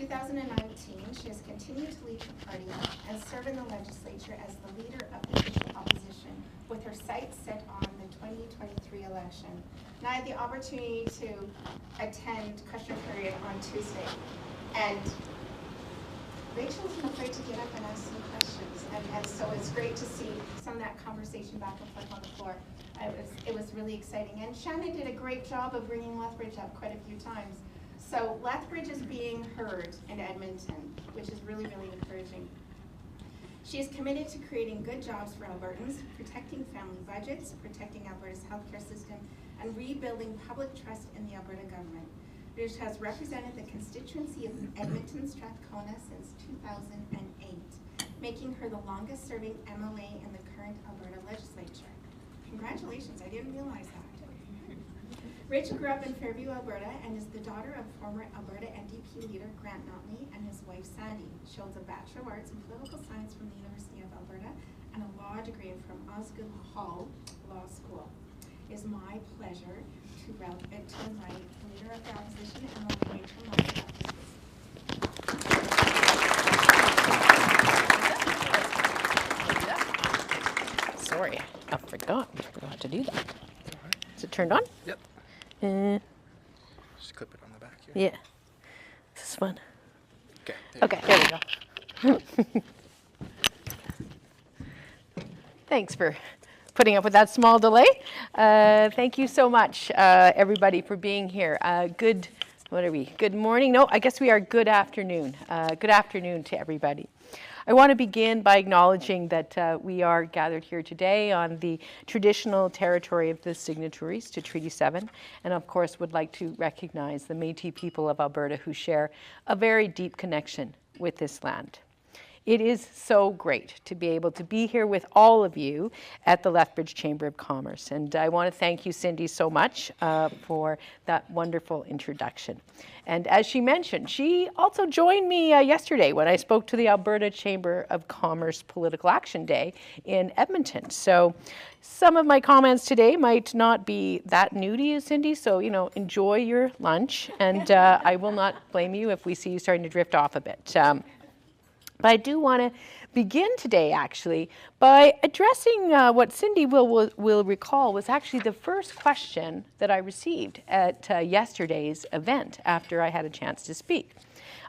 2019, she has continued to lead the party and serve in the legislature as the leader of the official opposition, with her sights set on the 2023 election. And I had the opportunity to attend question period on Tuesday, and Rachel wasn't afraid to get up and ask some questions, and so it's great to see some of that conversation back and forth on the floor. It was really exciting, and Shannon did a great job of bringing Lethbridge up quite a few times. So Lethbridge is being heard in Edmonton, which is really, really encouraging. She is committed to creating good jobs for Albertans, protecting family budgets, protecting Alberta's healthcare system, and rebuilding public trust in the Alberta government. Rachel has represented the constituency of Edmonton Strathcona since 2008, making her the longest serving MLA in the current Alberta legislature. Congratulations, I didn't realize that. Rachel grew up in Fairview, Alberta, and is the daughter of former Alberta NDP Leader Grant Notley and his wife Sandy. She holds a Bachelor of Arts in Political Science from the University of Alberta and a law degree from Osgoode Hall Law School. It is my pleasure to invite the Leader of the Opposition, Rachel Notley. Sorry, I forgot to do that. Is it turned on? Yep. Just clip it on the back here. Yeah. This is fun. Okay. Okay, there we go. Thanks for putting up with that small delay. Thank you so much, everybody, for being here. What are we? Good morning? No, I guess we are good afternoon. Good afternoon to everybody. I want to begin by acknowledging that we are gathered here today on the traditional territory of the signatories to Treaty 7, and of course would like to recognize the Métis people of Alberta who share a very deep connection with this land. It is so great to be able to be here with all of you at the Lethbridge Chamber of Commerce. And I want to thank you, Cindy, so much for that wonderful introduction. And as she mentioned, she also joined me yesterday when I spoke to the Alberta Chamber of Commerce Political Action Day in Edmonton. So some of my comments today might not be that new to you, Cindy, so enjoy your lunch, and I will not blame you if we see you starting to drift off a bit. But I do want to begin today, actually, by addressing what Cindy will recall was actually the first question that I received at yesterday's event after I had a chance to speak.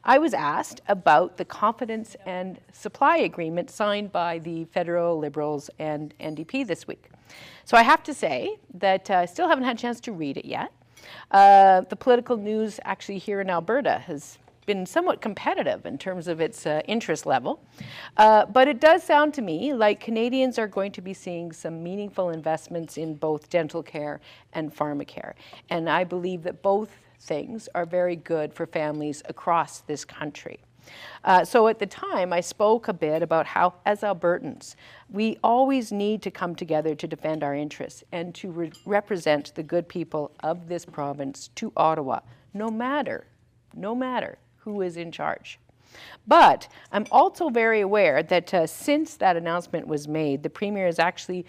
I was asked about the confidence and supply agreement signed by the federal Liberals and NDP this week. So I have to say that I still haven't had a chance to read it yet. The political news actually here in Alberta has been somewhat competitive in terms of its interest level. But it does sound to me like Canadians are going to be seeing some meaningful investments in both dental care and pharmacare. And I believe that both things are very good for families across this country. So at the time, I spoke a bit about how, as Albertans, we always need to come together to defend our interests and to represent the good people of this province to Ottawa, no matter who is in charge. But I'm also very aware that since that announcement was made, the Premier is actually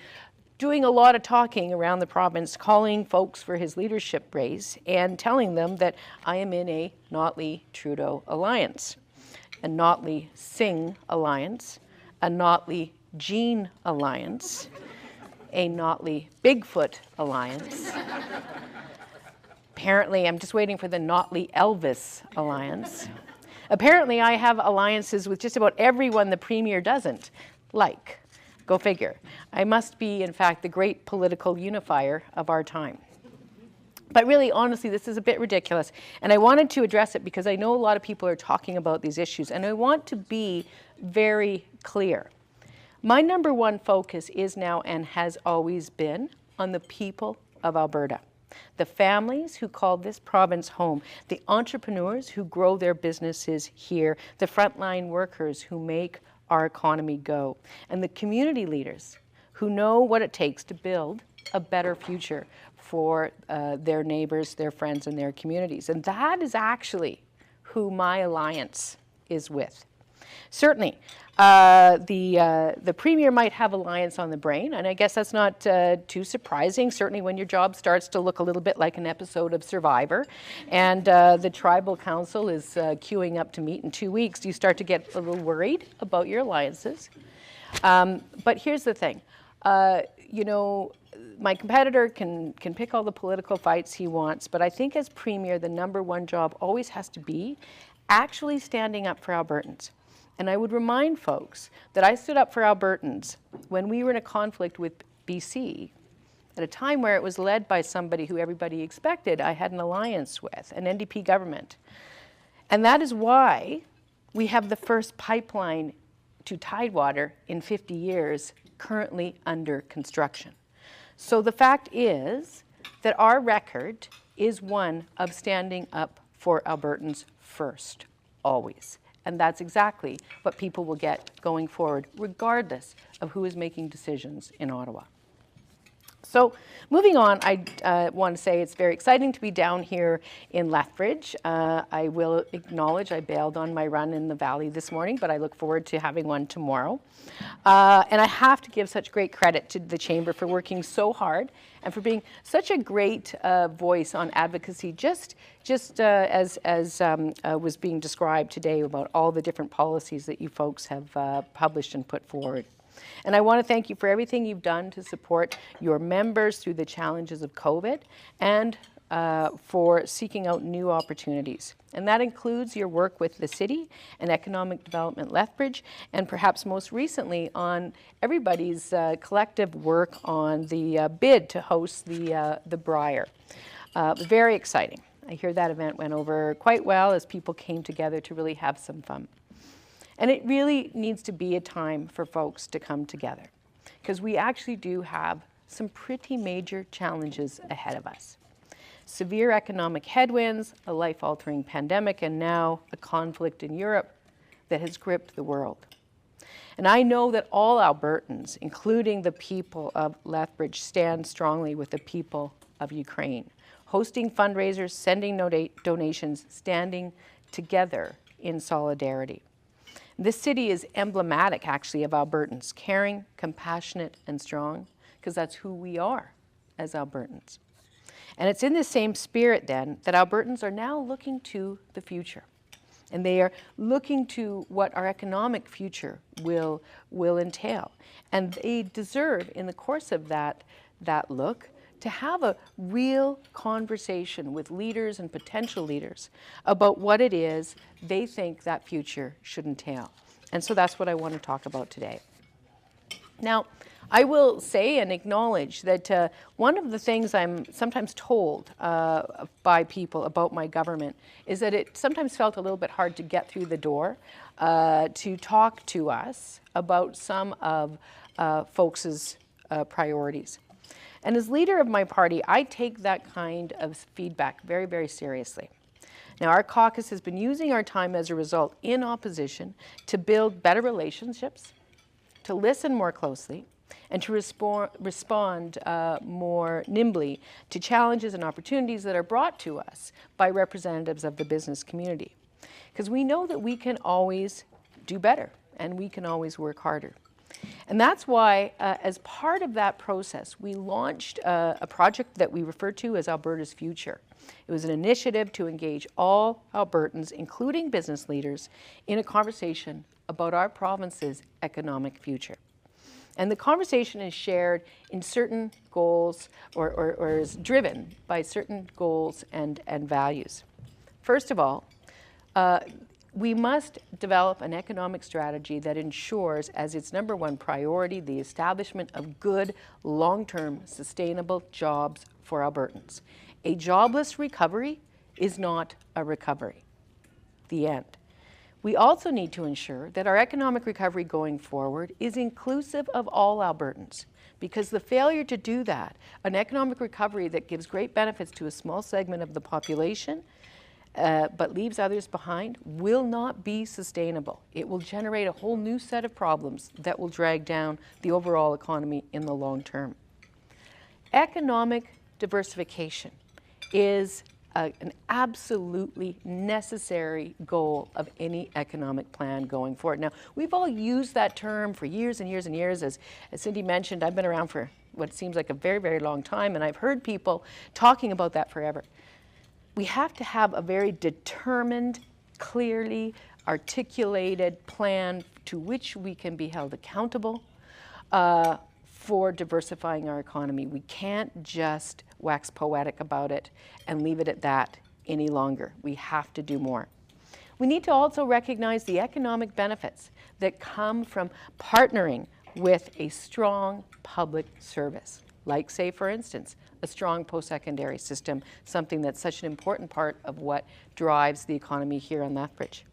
doing a lot of talking around the province, calling folks for his leadership race and telling them that I am in a Notley-Trudeau alliance, a Notley-Singh alliance, a Notley-Jean alliance, a Notley-Bigfoot alliance. Apparently, I'm just waiting for the Notley-Elvis alliance. Apparently, I have alliances with just about everyone the Premier doesn't like. Go figure. I must be, in fact, the great political unifier of our time. But really, honestly, this is a bit ridiculous. And I wanted to address it because I know a lot of people are talking about these issues. And I want to be very clear. My number one focus is now and has always been on the people of Alberta. The families who call this province home, the entrepreneurs who grow their businesses here, the frontline workers who make our economy go, and the community leaders who know what it takes to build a better future for their neighbors, their friends, and their communities. And that is actually who my alliance is with. Certainly, the Premier might have alliance on the brain, and I guess that's not too surprising, certainly when your job starts to look a little bit like an episode of Survivor, and the Tribal Council is queuing up to meet in 2 weeks. You start to get a little worried about your alliances. But here's the thing. You know, my competitor can pick all the political fights he wants, but I think as Premier, the #1 job always has to be actually standing up for Albertans. And I would remind folks that I stood up for Albertans when we were in a conflict with BC at a time where it was led by somebody who everybody expected I had an alliance with, an NDP government. And that is why we have the first pipeline to Tidewater in 50 years currently under construction. So the fact is that our record is one of standing up for Albertans first, always. And that's exactly what people will get going forward, regardless of who is making decisions in Ottawa. So moving on, I want to say it's very exciting to be down here in Lethbridge. I will acknowledge I bailed on my run in the valley this morning, but I look forward to having one tomorrow. And I have to give such great credit to the Chamber for working so hard and for being such a great voice on advocacy, just as was being described today about all the different policies that you folks have published and put forward. And I want to thank you for everything you've done to support your members through the challenges of COVID and for seeking out new opportunities. And that includes your work with the city and economic development Lethbridge, and perhaps most recently on everybody's collective work on the bid to host the Briar. Very exciting. I hear that event went over quite well as people came together to really have some fun. And it really needs to be a time for folks to come together, because we actually do have some pretty major challenges ahead of us. Severe economic headwinds, a life-altering pandemic, and now a conflict in Europe that has gripped the world. And I know that all Albertans, including the people of Lethbridge, stand strongly with the people of Ukraine, hosting fundraisers, sending donations, standing together in solidarity. This city is emblematic, actually, of Albertans, caring, compassionate, and strong, because that's who we are as Albertans. And it's in the same spirit, then, that Albertans are now looking to the future. And they are looking to what our economic future will entail. And they deserve, in the course of that look, to have a real conversation with leaders and potential leaders about what it is they think that future should entail. And so that's what I want to talk about today. Now, I will say and acknowledge that one of the things I'm sometimes told by people about my government is that it sometimes felt a little bit hard to get through the door to talk to us about some of folks' priorities. And as leader of my party, I take that kind of feedback very, very seriously. Now, our caucus has been using our time as a result in opposition to build better relationships, to listen more closely, and to respond more nimbly to challenges and opportunities that are brought to us by representatives of the business community. Because we know that we can always do better and we can always work harder. And that's why, as part of that process, we launched a project that we refer to as Alberta's Future. It was an initiative to engage all Albertans, including business leaders, in a conversation about our province's economic future. And the conversation is shared in certain goals or is driven by certain goals and values. First of all, we must develop an economic strategy that ensures as its #1 priority the establishment of good, long-term, sustainable jobs for Albertans. A jobless recovery is not a recovery. The end. We also need to ensure that our economic recovery going forward is inclusive of all Albertans, because the failure to do that, an economic recovery that gives great benefits to a small segment of the population, but leaves others behind, will not be sustainable. It will generate a whole new set of problems that will drag down the overall economy in the long term. Economic diversification is an absolutely necessary goal of any economic plan going forward. Now, we've all used that term for years and years and years. As Cindy mentioned, I've been around for what seems like a very, very long time, and I've heard people talking about that forever. We have to have a very determined, clearly articulated plan to which we can be held accountable for diversifying our economy. We can't just wax poetic about it and leave it at that any longer. We have to do more. We need to also recognize the economic benefits that come from partnering with a strong public service, like, say, for instance, a strong post-secondary system, something that's such an important part of what drives the economy here on Lethbridge.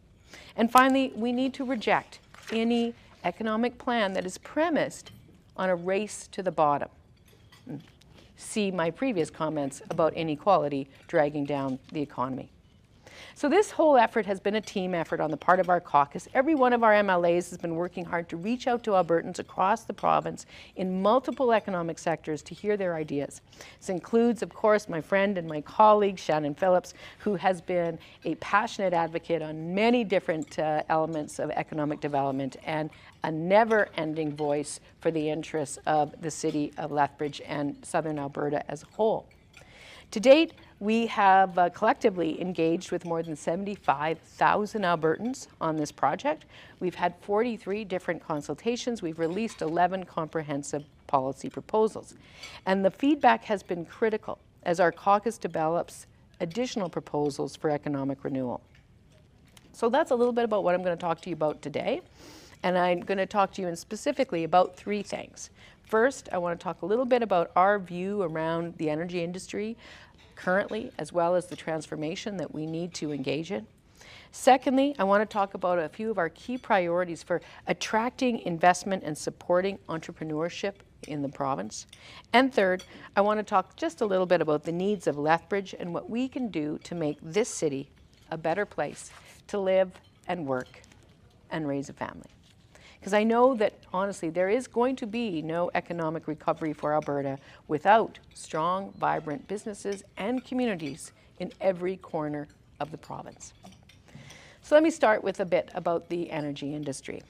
And finally, we need to reject any economic plan that is premised on a race to the bottom. See my previous comments about inequality dragging down the economy. So this whole effort has been a team effort on the part of our caucus. Every one of our MLAs has been working hard to reach out to Albertans across the province in multiple economic sectors to hear their ideas. This includes, of course, my friend and my colleague, Shannon Phillips, who has been a passionate advocate on many different elements of economic development and a never-ending voice for the interests of the city of Lethbridge and southern Alberta as a whole. To date, we have collectively engaged with more than 75,000 Albertans on this project. We've had 43 different consultations. We've released 11 comprehensive policy proposals. And the feedback has been critical as our caucus develops additional proposals for economic renewal. So that's a little bit about what I'm going to talk to you about today. And I'm going to talk to you specifically about three things. First, I want to talk a little bit about our view around the energy industry currently, as well as the transformation that we need to engage in. Secondly, I want to talk about a few of our key priorities for attracting investment and supporting entrepreneurship in the province. And third, I want to talk just a little bit about the needs of Lethbridge and what we can do to make this city a better place to live and work and raise a family. Because I know that, honestly, there is going to be no economic recovery for Alberta without strong, vibrant businesses and communities in every corner of the province. So let me start with a bit about the energy industry.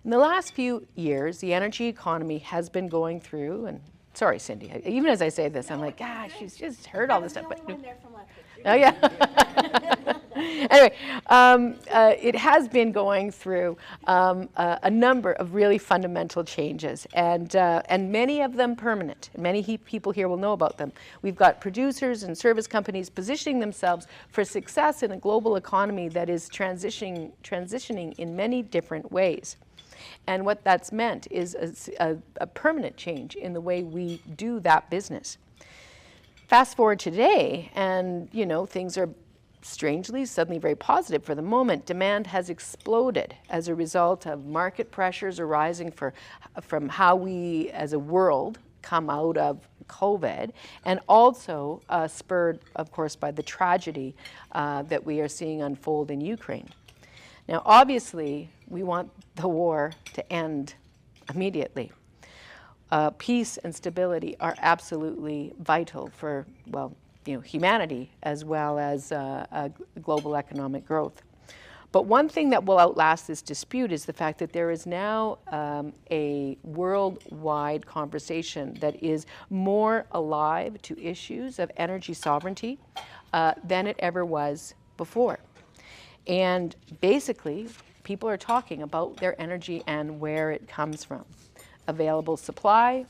In the last few years, the energy economy has been going through, and sorry, Cindy, even as I say this, I'm like, gosh, she's just heard all this stuff. But oh, yeah. Anyway, it has been going through a number of really fundamental changes, and many of them permanent. Many people here will know about them. We've got producers and service companies positioning themselves for success in a global economy that is transitioning in many different ways. And what that's meant is a permanent change in the way we do that business. Fast forward today, and things are strangely, suddenly very positive for the moment. Demand has exploded as a result of market pressures arising from how we as a world come out of COVID, and also spurred, of course, by the tragedy that we are seeing unfold in Ukraine. Now, obviously, we want the war to end immediately. Peace and stability are absolutely vital for, humanity as well as global economic growth. But one thing that will outlast this dispute is the fact that there is now a worldwide conversation that is more alive to issues of energy sovereignty than it ever was before. And basically, people are talking about their energy and where it comes from. Available supply,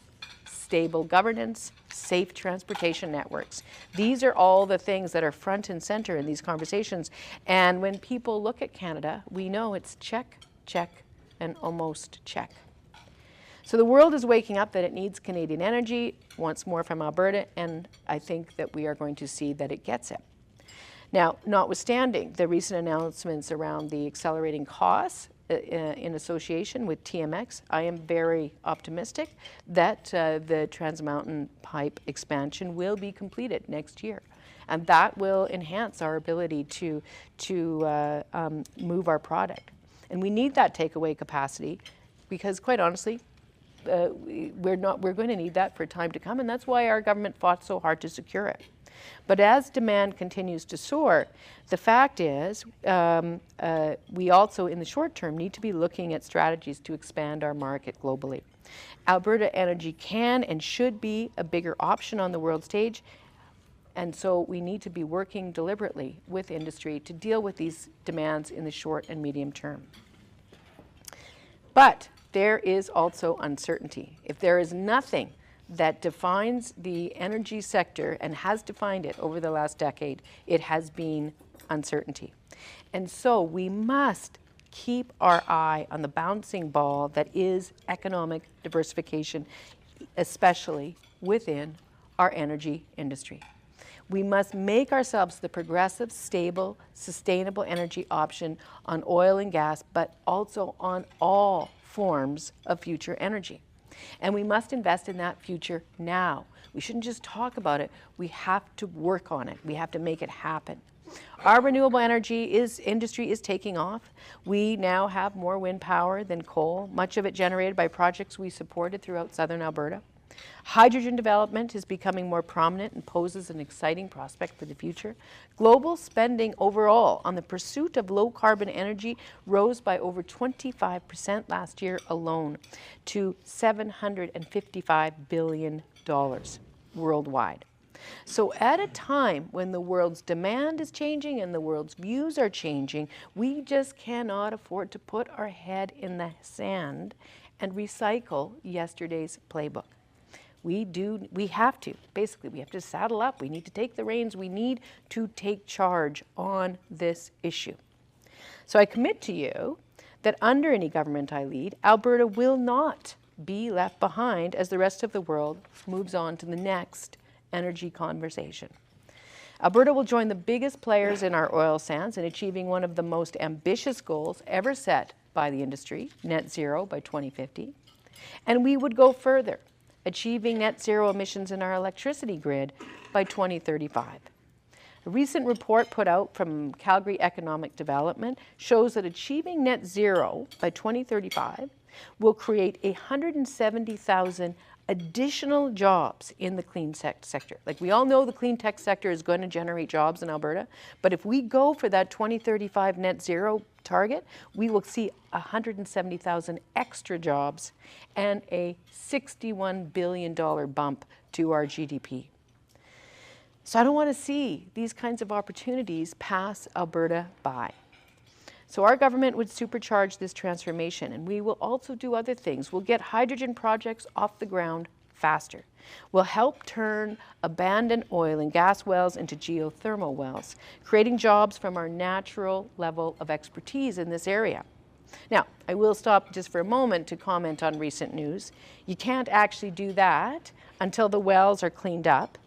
stable governance, safe transportation networks. These are all the things that are front and center in these conversations. And when people look at Canada, we know it's check, check, and almost check. So the world is waking up that it needs Canadian energy, wants more from Alberta, and I think that we are going to see that it gets it. Now, notwithstanding the recent announcements around the accelerating costs in association with TMX, I am very optimistic that the Trans Mountain Pipe expansion will be completed next year. And that will enhance our ability to move our product. And we need that takeaway capacity because, quite honestly, we're going to need that for time to come, and that's why our government fought so hard to secure it. But as demand continues to soar, the fact is we also, in the short term, need to be looking at strategies to expand our market globally. Alberta energy can and should be a bigger option on the world stage, and so we need to be working deliberately with industry to deal with these demands in the short and medium term. But there is also uncertainty. If there is nothing that defines the energy sector and has defined it over the last decade, it has been uncertainty. And so we must keep our eye on the bouncing ball that is economic diversification, especially within our energy industry. We must make ourselves the progressive, stable, sustainable energy option on oil and gas, but also on all forms of future energy. And we must invest in that future now. We shouldn't just talk about it. We have to work on it. We have to make it happen. Our renewable energy industry is taking off. We now have more wind power than coal, much of it generated by projects we supported throughout southern Alberta. Hydrogen development is becoming more prominent and poses an exciting prospect for the future. Global spending overall on the pursuit of low carbon energy rose by over 25% last year alone to $755 billion worldwide. So at a time when the world's demand is changing and the world's views are changing, we just cannot afford to put our head in the sand and recycle yesterday's playbook. We have to saddle up. We need to take the reins. We need to take charge on this issue. So I commit to you that under any government I lead, Alberta will not be left behind as the rest of the world moves on to the next energy conversation. Alberta will join the biggest players in our oil sands in achieving one of the most ambitious goals ever set by the industry, net zero by 2050. And we would go further, achieving net zero emissions in our electricity grid by 2035. A recent report put out from Calgary Economic Development shows that achieving net zero by 2035 will create 170,000 additional jobs in the clean tech sector. Like, we all know the clean tech sector is going to generate jobs in Alberta, but if we go for that 2035 net zero target, we will see 170,000 extra jobs and a $61 billion bump to our GDP. So I don't want to see these kinds of opportunities pass Alberta by. So our government would supercharge this transformation, and we will also do other things. We'll get hydrogen projects off the ground faster. We'll help turn abandoned oil and gas wells into geothermal wells, creating jobs from our natural level of expertise in this area. Now, I will stop just for a moment to comment on recent news. You can't actually do that until the wells are cleaned up.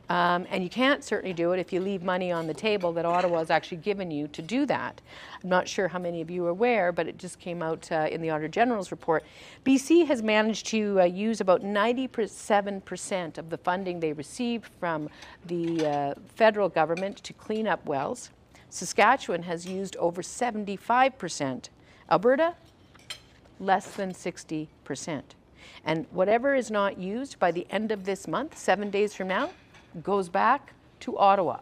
And you can't certainly do it if you leave money on the table that Ottawa has actually given you to do that. I'm not sure how many of you are aware, but it just came out in the Auditor General's report. BC has managed to use about 97% of the funding they received from the federal government to clean up wells. Saskatchewan has used over 75%. Alberta, less than 60%. And whatever is not used by the end of this month, 7 days from now, goes back to Ottawa.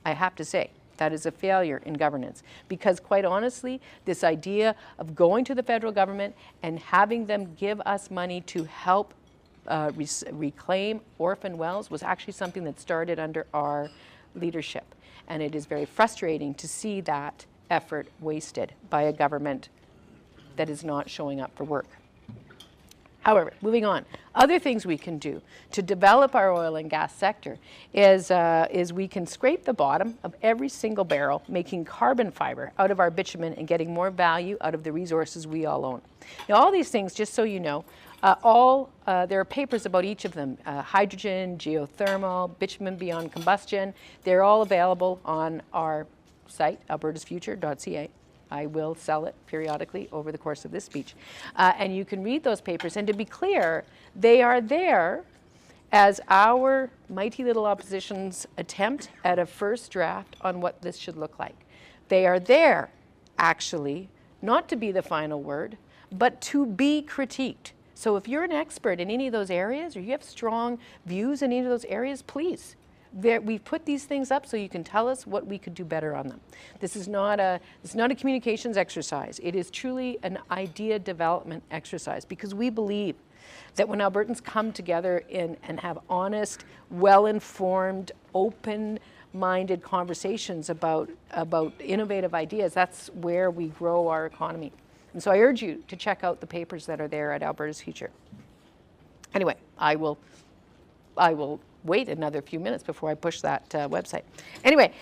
I have to say, that is a failure in governance, because quite honestly, this idea of going to the federal government and having them give us money to help reclaim orphan wells was actually something that started under our leadership. And it is very frustrating to see that effort wasted by a government that is not showing up for work. However, moving on, other things we can do to develop our oil and gas sector is we can scrape the bottom of every single barrel, making carbon fiber out of our bitumen and getting more value out of the resources we all own. Now, all these things, just so you know, there are papers about each of them, hydrogen, geothermal, bitumen beyond combustion. They're all available on our site, albertasfuture.ca. I will sell it periodically over the course of this speech. And you can read those papers. And to be clear, they are there as our mighty little opposition's attempt at a first draft on what this should look like. They are there, actually, not to be the final word, but to be critiqued. So if you're an expert in any of those areas, or you have strong views in any of those areas, please We've put these things up so you can tell us what we could do better on them. This is not a communications exercise. It is truly an idea development exercise, because we believe that when Albertans come together and have honest, well-informed, open-minded conversations about innovative ideas, that's where we grow our economy. And so I urge you to check out the papers that are there at Alberta's Future. Anyway, I will wait another few minutes before I push that website. Anyway,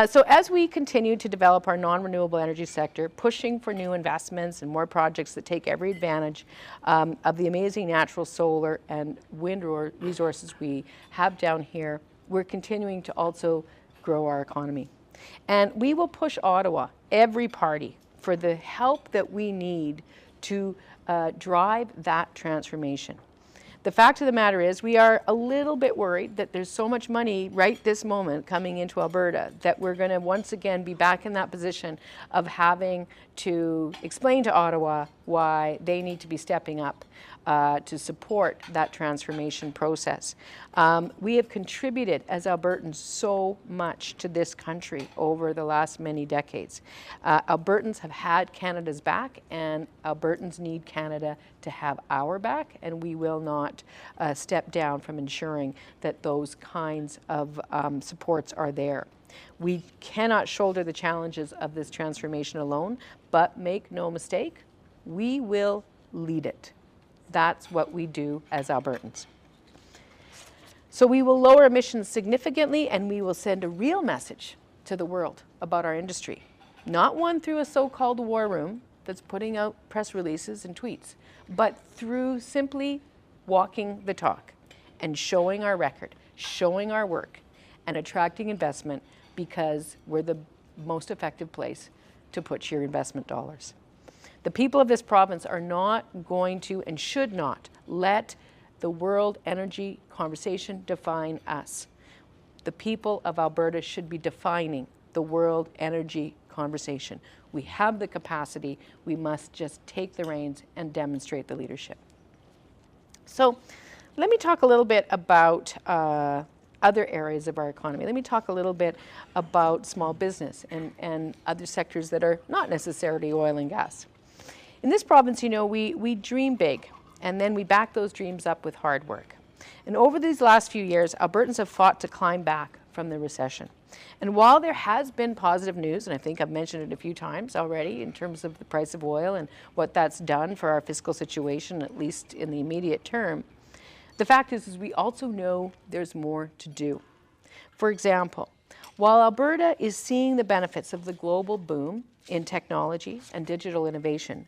so as we continue to develop our non-renewable energy sector, pushing for new investments and more projects that take every advantage of the amazing natural solar and wind resources we have down here, we're continuing to also grow our economy. And we will push Ottawa, every party, for the help that we need to drive that transformation. The fact of the matter is, we are a little bit worried that there's so much money right this moment coming into Alberta that we're going to once again be back in that position of having to explain to Ottawa why they need to be stepping up to support that transformation process. We have contributed as Albertans so much to this country over the last many decades. Albertans have had Canada's back, and Albertans need Canada to have our back, and we will not step down from ensuring that those kinds of supports are there. We cannot shoulder the challenges of this transformation alone, but make no mistake, we will lead it. That's what we do as Albertans. So we will lower emissions significantly, and we will send a real message to the world about our industry. Not one through a so-called war room that's putting out press releases and tweets, but through simply walking the talk and showing our record, showing our work, and attracting investment, because we're the most effective place to put your investment dollars. The people of this province are not going to and should not let the world energy conversation define us. The people of Alberta should be defining the world energy conversation. We have the capacity. We must just take the reins and demonstrate the leadership. So let me talk a little bit about other areas of our economy. Let me talk a little bit about small business and other sectors that are not necessarily oil and gas. In this province, you know, we dream big, and then we back those dreams up with hard work. And over these last few years, Albertans have fought to climb back from the recession. And while there has been positive news, and I think I've mentioned it a few times already in terms of the price of oil and what that's done for our fiscal situation, at least in the immediate term, the fact is we also know there's more to do. For example, while Alberta is seeing the benefits of the global boom in technology and digital innovation,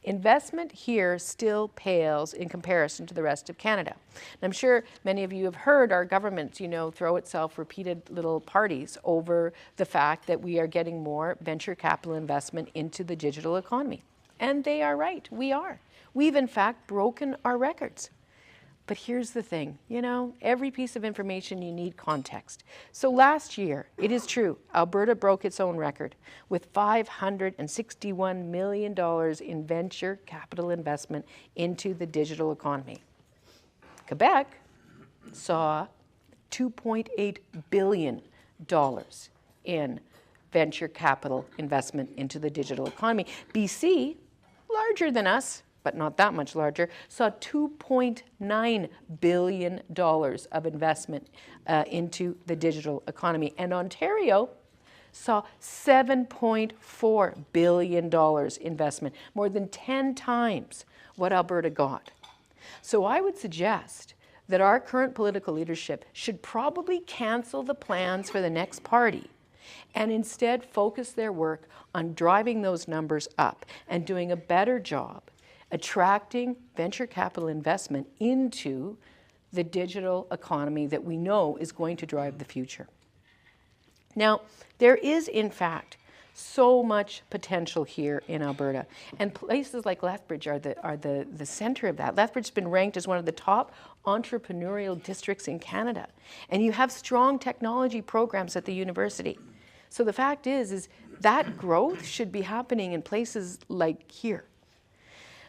investment here still pales in comparison to the rest of Canada. And I'm sure many of you have heard our government, you know, throw itself repeated little parties over the fact that we are getting more venture capital investment into the digital economy. And they are right, we are. We've in fact broken our records. But here's the thing, you know, every piece of information you need context. So last year, it is true, Alberta broke its own record with $561 million in venture capital investment into the digital economy. Quebec saw $2.8 billion in venture capital investment into the digital economy. BC, larger than us, but not that much larger, saw $2.9 billion of investment into the digital economy. And Ontario saw $7.4 billion investment, more than 10 times what Alberta got. So I would suggest that our current political leadership should probably cancel the plans for the next party and instead focus their work on driving those numbers up and doing a better job attracting venture capital investment into the digital economy that we know is going to drive the future. Now, there is in fact so much potential here in Alberta, and places like Lethbridge are the center of that. Lethbridge has been ranked as one of the top entrepreneurial districts in Canada, and you have strong technology programs at the university. So the fact is that growth should be happening in places like here.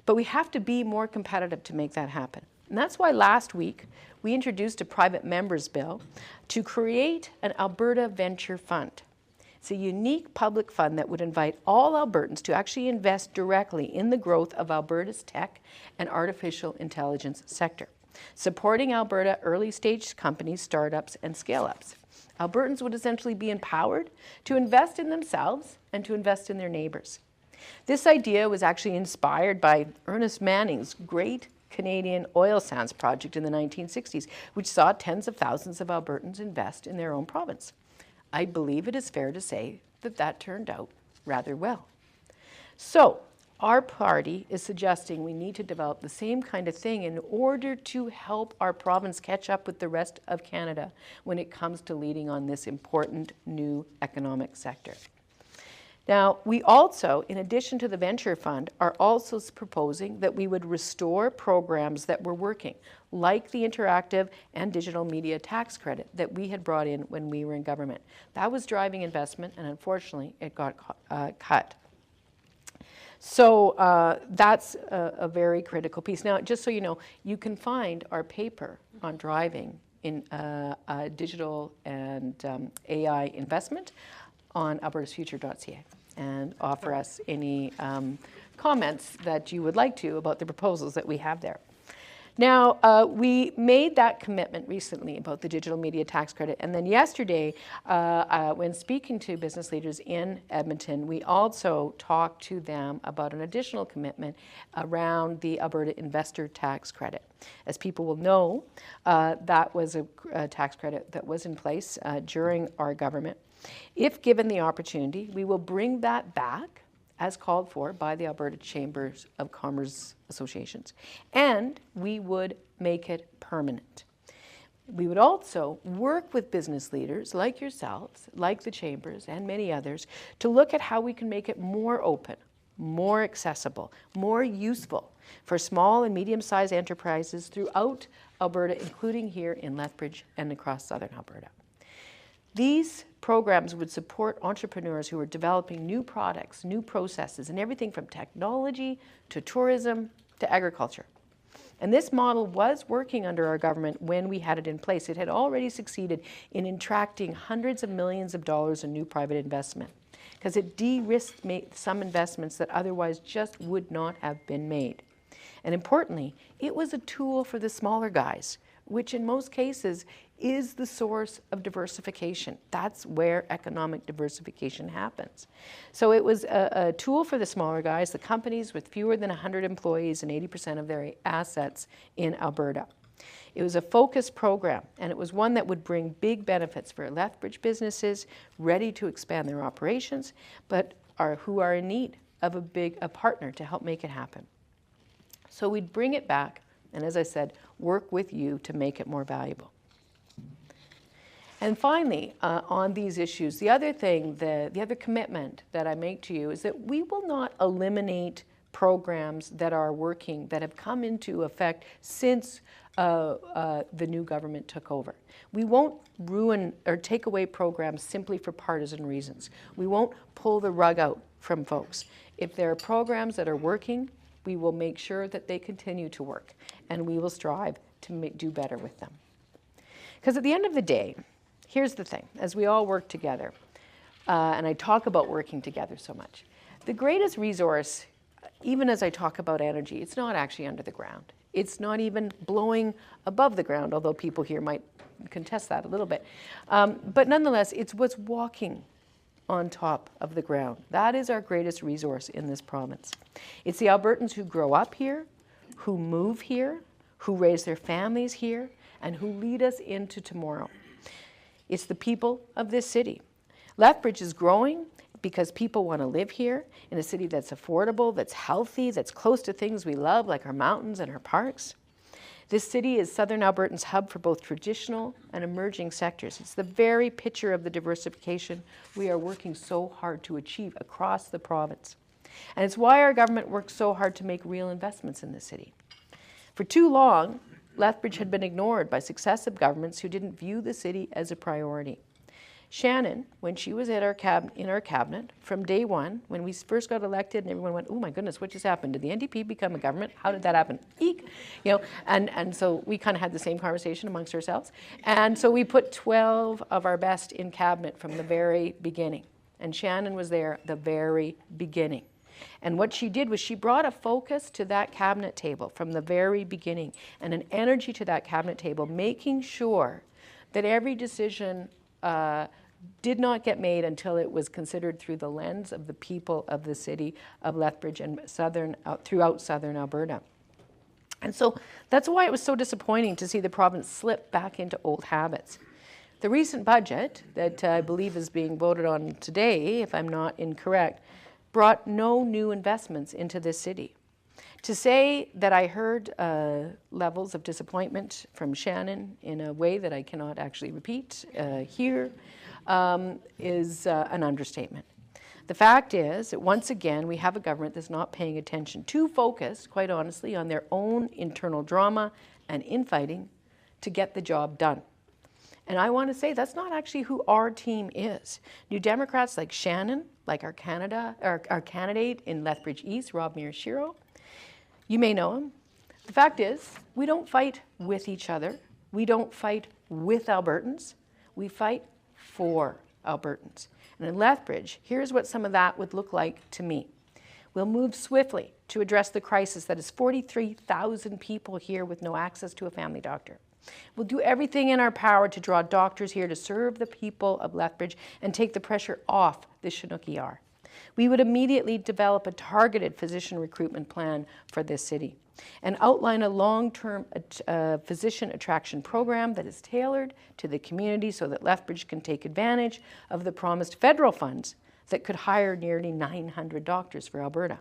But we have to be more competitive to make that happen. And that's why last week we introduced a private members bill to create an Alberta Venture Fund. It's a unique public fund that would invite all Albertans to actually invest directly in the growth of Alberta's tech and artificial intelligence sector, supporting Alberta early stage companies, startups, and scale-ups. Albertans would essentially be empowered to invest in themselves and to invest in their neighbors. This idea was actually inspired by Ernest Manning's great Canadian oil sands project in the 1960s, which saw tens of thousands of Albertans invest in their own province. I believe it is fair to say that that turned out rather well. So, our party is suggesting we need to develop the same kind of thing in order to help our province catch up with the rest of Canada when it comes to leading on this important new economic sector. Now, we also, in addition to the Venture Fund, are also proposing that we would restore programs that were working, like the interactive and digital media tax credit that we had brought in when we were in government. That was driving investment, and unfortunately, it got cut. So that's a very critical piece. Now, just so you know, you can find our paper on driving in digital and AI investment on albertasfuture.ca, and offer us any comments that you would like to about the proposals that we have there. Now, we made that commitment recently about the digital media tax credit, and then yesterday, when speaking to business leaders in Edmonton, we also talked to them about an additional commitment around the Alberta investor tax credit. As people will know, that was a tax credit that was in place during our government. If given the opportunity, we will bring that back as called for by the Alberta Chambers of Commerce associations, and we would make it permanent. We would also work with business leaders like yourselves, like the Chambers and many others, to look at how we can make it more open, more accessible, more useful for small and medium-sized enterprises throughout Alberta, including here in Lethbridge and across southern Alberta. These programs would support entrepreneurs who are developing new products, new processes, and everything from technology to tourism to agriculture. And this model was working under our government when we had it in place. It had already succeeded in attracting hundreds of millions of dollars in new private investment, because it de-risked some investments that otherwise just would not have been made. And importantly, it was a tool for the smaller guys, which in most cases is the source of diversification. That's where economic diversification happens. So it was a tool for the smaller guys, the companies with fewer than 100 employees and 80% of their assets in Alberta. It was a focused program, and it was one that would bring big benefits for Lethbridge businesses ready to expand their operations, but who are in need of a partner to help make it happen. So we'd bring it back, and as I said, work with you to make it more valuable. And finally, on these issues, the other thing, the other commitment that I make to you is that we will not eliminate programs that are working, that have come into effect since the new government took over. We won't ruin or take away programs simply for partisan reasons. We won't pull the rug out from folks. If there are programs that are working, we will make sure that they continue to work, and we will strive to do better with them. Because at the end of the day, here's the thing, as we all work together, and I talk about working together so much, the greatest resource, even as I talk about energy, it's not actually under the ground. It's not even blowing above the ground, although people here might contest that a little bit. But nonetheless, it's what's walking on top of the ground. That is our greatest resource in this province. It's the Albertans who grow up here, who move here, who raise their families here, and who lead us into tomorrow. It's the people of this city. Lethbridge is growing because people want to live here in a city that's affordable, that's healthy, that's close to things we love, like our mountains and our parks. This city is Southern Albertans' hub for both traditional and emerging sectors. It's the very picture of the diversification we are working so hard to achieve across the province. And it's why our government works so hard to make real investments in this city. For too long, Lethbridge had been ignored by successive governments who didn't view the city as a priority. Shannon, when she was at in our cabinet, from day one, when we first got elected and everyone went, oh my goodness, what just happened? Did the NDP become a government? How did that happen? Eek! You know, and so we kind of had the same conversation amongst ourselves. And so we put 12 of our best in cabinet from the very beginning. And Shannon was there the very beginning. And what she did was she brought a focus to that cabinet table from the very beginning and an energy to that cabinet table, making sure that every decision did not get made until it was considered through the lens of the people of the city of Lethbridge and throughout southern Alberta. And so that's why it was so disappointing to see the province slip back into old habits. The recent budget that I believe is being voted on today, if I'm not incorrect, brought no new investments into this city. To say that I heard levels of disappointment from Shannon in a way that I cannot actually repeat here is an understatement. The fact is that once again, we have a government that's not paying attention, too focused, quite honestly, on their own internal drama and infighting to get the job done. And I want to say that's not actually who our team is. New Democrats like Shannon, like our candidate in Lethbridge East, Rob Miyashiro, you may know him. The fact is, we don't fight with each other. We don't fight with Albertans. We fight for Albertans. And in Lethbridge, here's what some of that would look like to me. We'll move swiftly to address the crisis that is 43,000 people here with no access to a family doctor. We'll do everything in our power to draw doctors here to serve the people of Lethbridge and take the pressure off the Chinook ER. We would immediately develop a targeted physician recruitment plan for this city and outline a long-term physician attraction program that is tailored to the community so that Lethbridge can take advantage of the promised federal funds that could hire nearly 900 doctors for Alberta.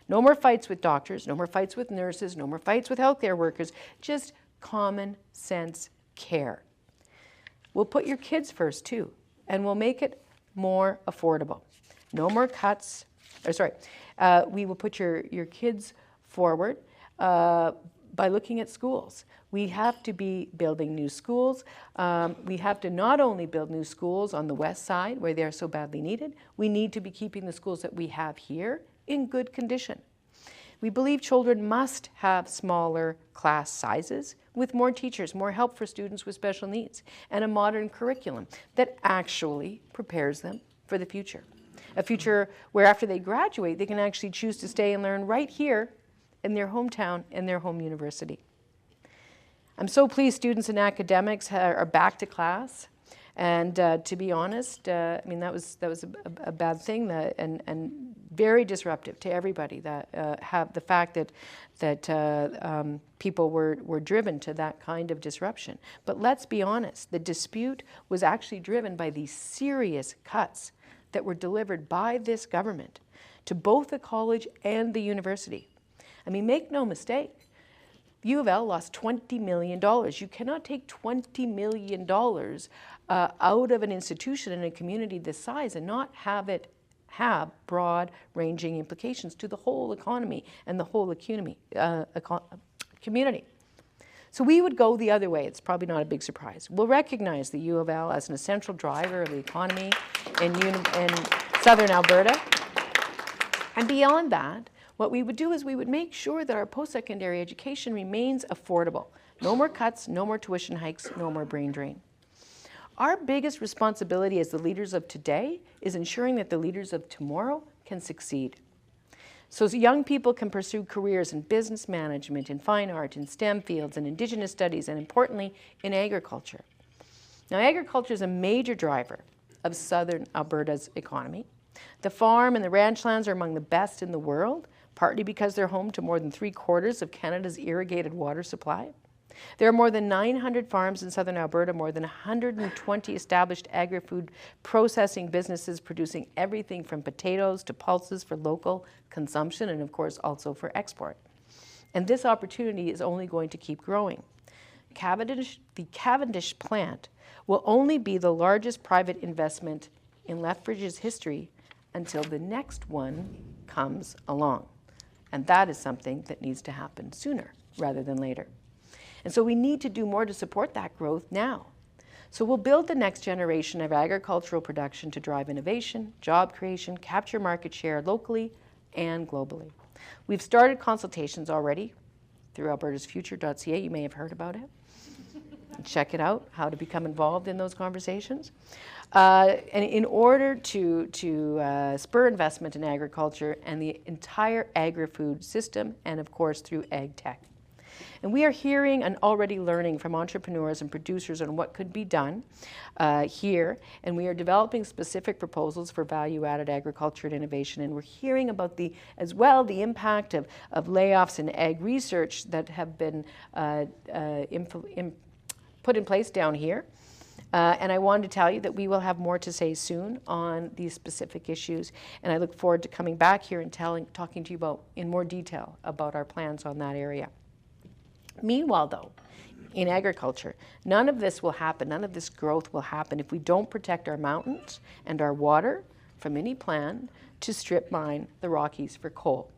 No more fights with doctors, no more fights with nurses, no more fights with healthcare workers, just common sense care. We'll put your kids first too, and we'll make it more affordable. No more cuts, we will put your kids forward by looking at schools. We have to be building new schools. We have to not only build new schools on the west side where they are so badly needed, we need to be keeping the schools that we have here in good condition. We believe children must have smaller class sizes with more teachers, more help for students with special needs, and a modern curriculum that actually prepares them for the future. A future where after they graduate, they can actually choose to stay and learn right here in their hometown, in their home university. I'm so pleased students and academics are back to class. And to be honest, I mean, that was a bad thing and very disruptive to everybody that have the fact that people were driven to that kind of disruption. But let's be honest, the dispute was actually driven by these serious cuts that were delivered by this government to both the college and the university. I mean, make no mistake, U of L lost $20 million. You cannot take $20 million out of an institution in a community this size and not have it have broad-ranging implications to the whole economy and the whole community. So we would go the other way. It's probably not a big surprise. We'll recognize the U of L as an essential driver of the economy in southern Alberta. And beyond that, what we would do is we would make sure that our post-secondary education remains affordable. No more cuts, no more tuition hikes, no more brain drain. Our biggest responsibility as the leaders of today is ensuring that the leaders of tomorrow can succeed. So young people can pursue careers in business management, in fine art, in STEM fields, in Indigenous studies, and importantly, in agriculture. Now, agriculture is a major driver of southern Alberta's economy. The farm and the ranch lands are among the best in the world, partly because they're home to more than 3/4 of Canada's irrigated water supply. There are more than 900 farms in southern Alberta, more than 120 established agri-food processing businesses producing everything from potatoes to pulses for local consumption and, of course, also for export. And this opportunity is only going to keep growing. The Cavendish plant will only be the largest private investment in Lethbridge's history until the next one comes along. And that is something that needs to happen sooner rather than later. And so we need to do more to support that growth now. So we'll build the next generation of agricultural production to drive innovation, job creation, capture market share locally and globally. We've started consultations already through albertasfuture.ca. You may have heard about it. Check it out, how to become involved in those conversations. And in order to spur investment in agriculture and the entire agri-food system, and of course through ag tech. And we are hearing and already learning from entrepreneurs and producers on what could be done here, and we are developing specific proposals for value-added agriculture and innovation, and we're hearing about as well the impact of layoffs in ag research that have been put in place down here. And I wanted to tell you that we will have more to say soon on these specific issues, and I look forward to coming back here and talking to you in more detail about our plans on that area. Meanwhile, though, in agriculture, none of this will happen, none of this growth will happen if we don't protect our mountains and our water from any plan to strip mine the Rockies for coal.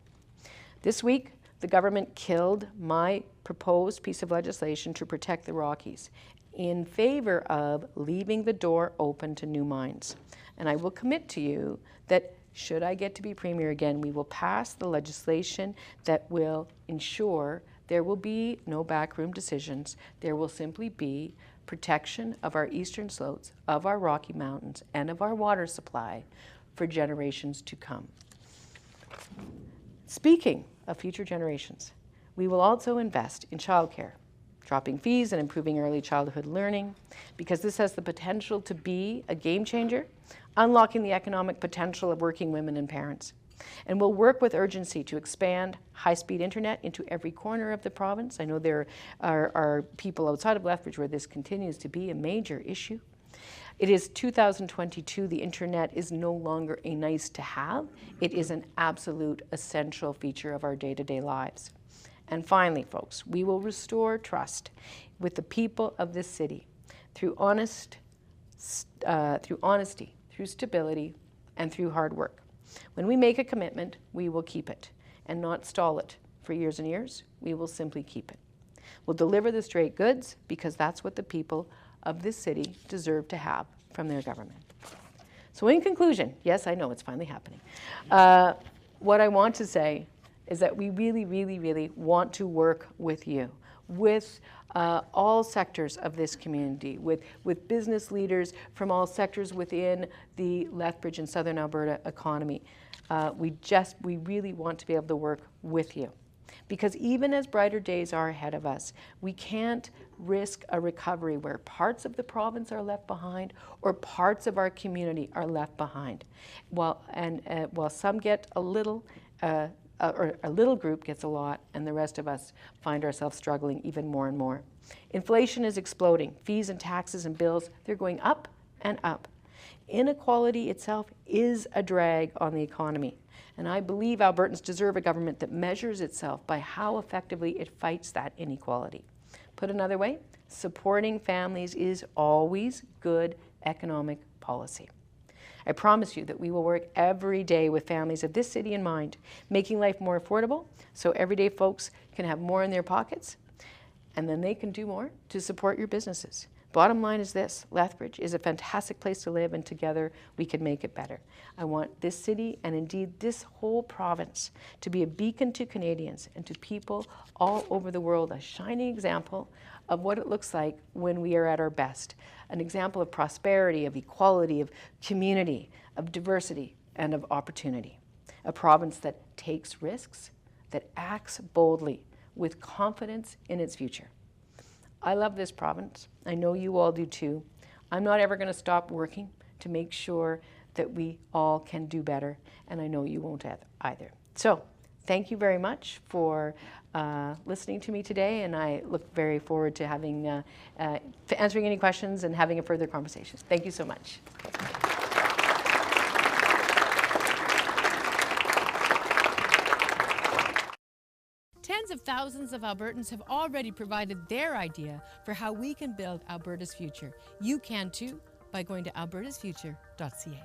This week, the government killed my proposed piece of legislation to protect the Rockies in favor of leaving the door open to new mines. And I will commit to you that should I get to be Premier again, we will pass the legislation that will ensure there will be no backroom decisions. There will simply be protection of our eastern slopes, of our Rocky Mountains, and of our water supply for generations to come. Speaking of future generations, we will also invest in childcare, dropping fees and improving early childhood learning, because this has the potential to be a game changer, unlocking the economic potential of working women and parents. And we'll work with urgency to expand high-speed internet into every corner of the province. I know there are people outside of Lethbridge where this continues to be a major issue. It is 2022. The internet is no longer a nice to have. It is an absolute essential feature of our day-to-day lives. And finally, folks, we will restore trust with the people of this city through honesty, through stability, and through hard work. When we make a commitment, we will keep it and not stall it for years and years. We will simply keep it. We'll deliver the straight goods because that's what the people of this city deserve to have from their government. So in conclusion, yes, I know it's finally happening. What I want to say is that we really, really, really want to work with you, with all sectors of this community, with business leaders from all sectors within the Lethbridge and Southern Alberta economy. We really want to be able to work with you. Because even as brighter days are ahead of us, we can't risk a recovery where parts of the province are left behind or parts of our community are left behind. While some get a little, or a little group gets a lot, and the rest of us find ourselves struggling even more and more. Inflation is exploding. Fees and taxes and bills, they're going up and up. Inequality itself is a drag on the economy. And I believe Albertans deserve a government that measures itself by how effectively it fights that inequality. Put another way, supporting families is always good economic policy. I promise you that we will work every day with families of this city in mind, making life more affordable so everyday folks can have more in their pockets, and then they can do more to support your businesses. Bottom line is this: Lethbridge is a fantastic place to live, and together we can make it better. I want this city, and indeed this whole province, to be a beacon to Canadians and to people all over the world, a shining example of what it looks like when we are at our best. An example of prosperity, of equality, of community, of diversity, and of opportunity. A province that takes risks, that acts boldly, with confidence in its future. I love this province. I know you all do too. I'm not ever going to stop working to make sure that we all can do better, and I know you won't either. So, thank you very much for listening to me today, and I look very forward to answering any questions and having a further conversation. Thank you so much. Tens of thousands of Albertans have already provided their idea for how we can build Alberta's future. You can too by going to albertasfuture.ca.